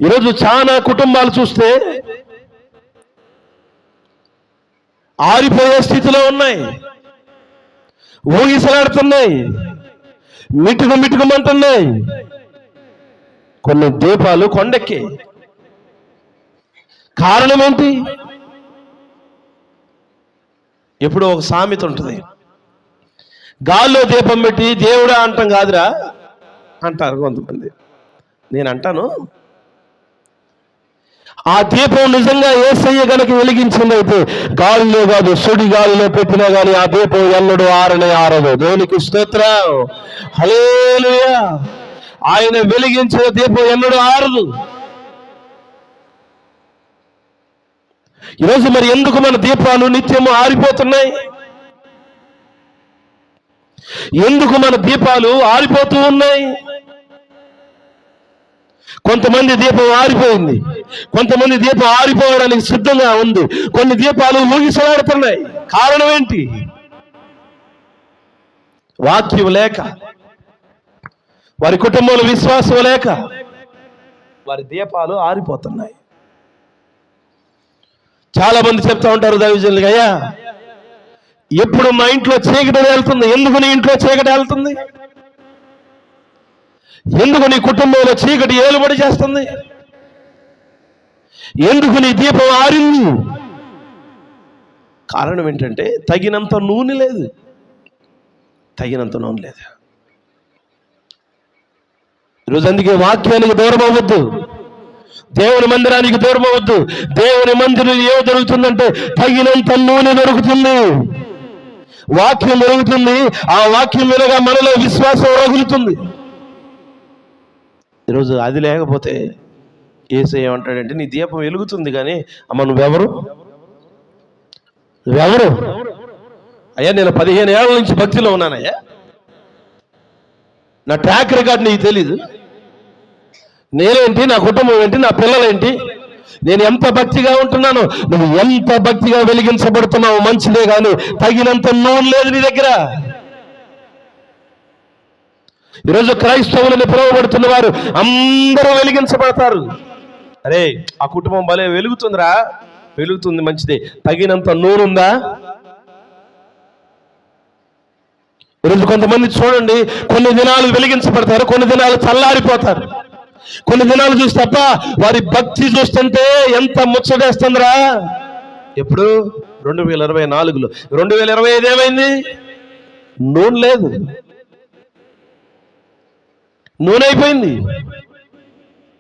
ఈరోజు చాలా కుటుంబాలు చూస్తే ఆరిపోయే స్థితిలో ఉన్నాయి, ఊగిసలాడుతున్నాయి, మిటుకుమంటున్నాయి. కొన్ని దీపాలు కొండెక్కి. కారణం ఏంటి? ఎప్పుడు ఒక సామెత ఉంటుంది, గాల్లో దీపం పెట్టి దేవుడా అంటాం కాదురా అంటారు కొంతమంది. నేను అంటాను, ఆ దీపం నిజంగా యేసయ్య గనక వెలిగించిందైతే గాలిలో కాదు, సుడి గాలిలో పెట్టినా కానీ ఆ దీపం ఎన్నడూ ఆరదు. దేవునికి స్తోత్రం, హల్లెలూయా. ఆయన వెలిగించిన దీపం ఎన్నడూ ఆరదు. ఈరోజు మరి ఎందుకు మన దీపాలు నిత్యము ఆరిపోతున్నాయి? ఎందుకు మన దీపాలు ఆరిపోతూ ఉన్నాయి? కొంతమంది దీపం ఆరిపోయింది, కొంతమంది దీపం ఆరిపోవడానికి సిద్ధంగా ఉంది, కొన్ని దీపాలు ఊగిసలాడుతున్నాయి. కారణం ఏంటి? వాక్యం లేక, వారి కుటుంబంలో విశ్వాసం లేక వారి దీపాలు ఆరిపోతున్నాయి. చాలా మంది చెప్తా ఉంటారు దైవజనులుగా, అయ్యా ఎప్పుడు మా ఇంట్లో చీకటి వెళ్తుంది. ఎందుకు నీ ఇంట్లో చీకటి వెళ్తుంది? ఎందుకు నీ కుటుంబంలో చీకటి ఏలుబడి చేస్తుంది? ఎందుకు నీ దీపం ఆరింది? కారణం ఏంటంటే తగినంత నూనె లేదు. ఈరోజు అందుకే వాక్యానికి దూరం అవ్వద్దు, దేవుని మందిరానికి దూరం అవ్వద్దు. దేవుని మందిరం ఏమి దొరుకుతుందంటే తగినంత నూనె దొరుకుతుంది, వాక్యం దొరుకుతుంది. ఆ వాక్యం మీదుగా మనలో విశ్వాసం రగులుతుంది. ఈరోజు అది లేకపోతే యేసయ్య ఏమంటాడంటే, నీ దీపం వెలుగుతుంది కానీ అమ్మ నువ్వెవరు? అయ్యా నేను 15 ఏళ్ళ నుంచి భక్తిలో ఉన్నానయ్యా, నా ట్రాక్ రికార్డ్ నీకు తెలీదు. నేనేంటి, నా కుటుంబం ఏంటి, నా పిల్లలేంటి, నేను ఎంత భక్తిగా ఉంటున్నాను. నువ్వు ఎంత భక్తిగా వెలిగించబడుతున్నావు మంచిదే, కానీ తగినంత నూనె లేదు నీ దగ్గర. ఈరోజు క్రైస్తవులని పిలువబడుతున్న వారు అందరూ వెలిగించబడతారు. అరే ఆ కుటుంబం భలే వెలుగుతుందిరా, వెలుగుతుంది మంచిదే, తగినంత నూనె ఉందా? ఈరోజు కొంతమంది చూడండి, కొన్ని దినాలు వెలిగించబడతారు, కొన్ని దినాలు చల్లారిపోతారు. కొన్ని దినాలు చూసి తప్ప వారి భక్తి చూస్తుంటే ఎంత ముచ్చటేస్తుందిరా. ఎప్పుడు 2024లో 2025 ఏమైంది? నూనె లేదు, నూనె అయిపోయింది.